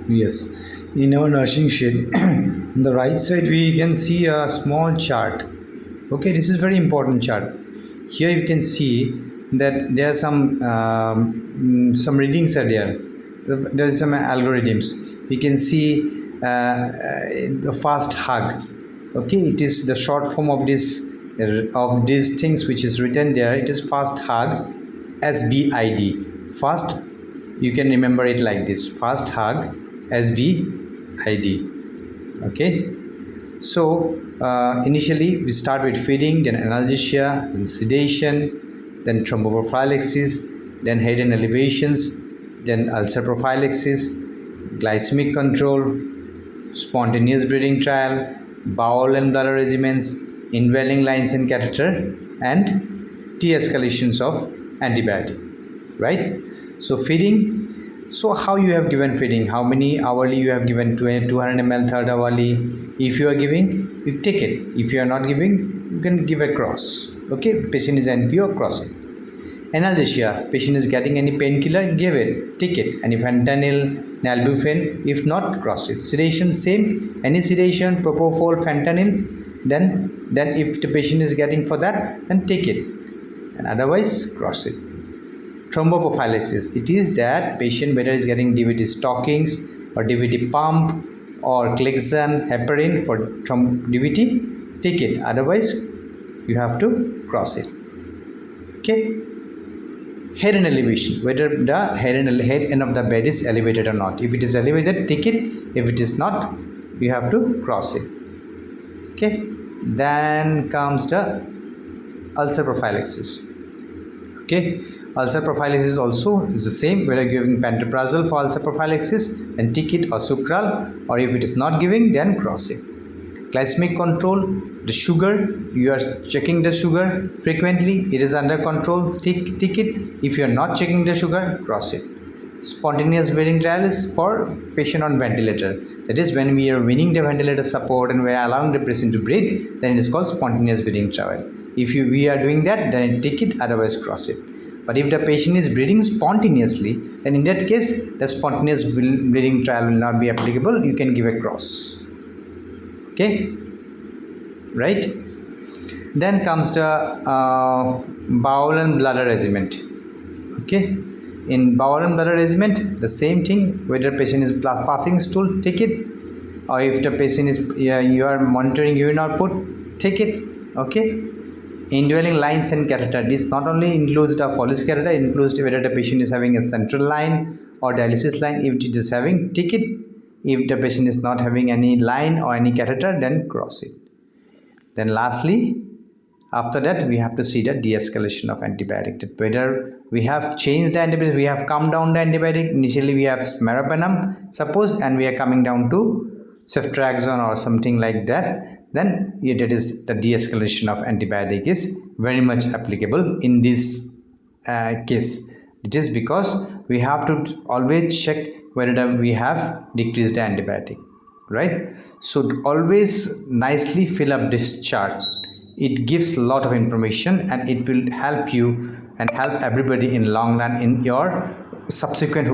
Yes, in our nursing sheet, on the right side we can see a small chart. Okay, this is very important chart. Here you can see that there are some readings are there. There is some algorithms. We can see the fast hug. Okay, it is the short form of these things which is written there. It is fast hug, SBID. Fast, you can remember it like this: fast hug, SBID. Okay, so initially we start with feeding, then analgesia, then sedation, then thromboprophylaxis, then head and elevations, then ulcer prophylaxis, glycemic control, spontaneous breathing trial, bowel and bladder regimens, indwelling lines and catheter, and de-escalations of antibiotic. Right? So feeding. So how you have given feeding? How many hourly you have given? 200 ml third hourly. If you are giving, you take it. If you are not giving, you can give a cross. Okay, patient is NPO, cross it. Analgesia, patient is getting any painkiller, give it, take it. And if fentanyl, nalbuphine, if not, cross it. Sedation, same. Any sedation, propofol, fentanyl, then if the patient is getting for that, then take it. And otherwise, cross it. Thromboprophylaxis, it is that patient whether is getting DVT stockings or DVT pump or Clexane, heparin for DVT, take it. Otherwise, you have to cross it. Okay. Head and elevation, whether the head end of the bed is elevated or not. If it is elevated, take it. If it is not, you have to cross it. Okay. Then comes the ulcer prophylaxis. Okay, ulcer prophylaxis also is the same. Whether giving pantoprazole for ulcer prophylaxis, then take it, or sucral, or if it is not giving, then cross it. Glycemic control, the sugar, you are checking the sugar frequently, it is under control, take it. If you are not checking the sugar, cross it. Spontaneous breathing trial is for patient on ventilator. That is, when we are winning the ventilator support and we are allowing the patient to breathe, then it is called spontaneous breathing trial. If we are doing that, then take it, otherwise cross it. But if the patient is breathing spontaneously, then in that case, the spontaneous breathing trial will not be applicable. You can give a cross. Okay, right? Then comes the bowel and bladder regimen. Okay, in bowel and bladder regimen, the same thing. Whether patient is passing stool, take it, or if the patient is you are monitoring urine output, take it. Okay. Indwelling lines and catheter. This not only includes the Foley's catheter, it includes whether the patient is having a central line or dialysis line. If it is having, take it. If the patient is not having any line or any catheter, then cross it. Then lastly, after that, we have to see the de-escalation of antibiotic. That whether we have changed the antibiotic, we have come down the antibiotic. Initially, we have meropenem, suppose, and we are coming down to ceftriaxone or something like that. Then that is the de-escalation of antibiotic is very much applicable in this case. It is because we have to always check whether we have decreased the antibiotic, right? So always nicely fill up this chart. It gives a lot of information and it will help you and help everybody in long run in your subsequent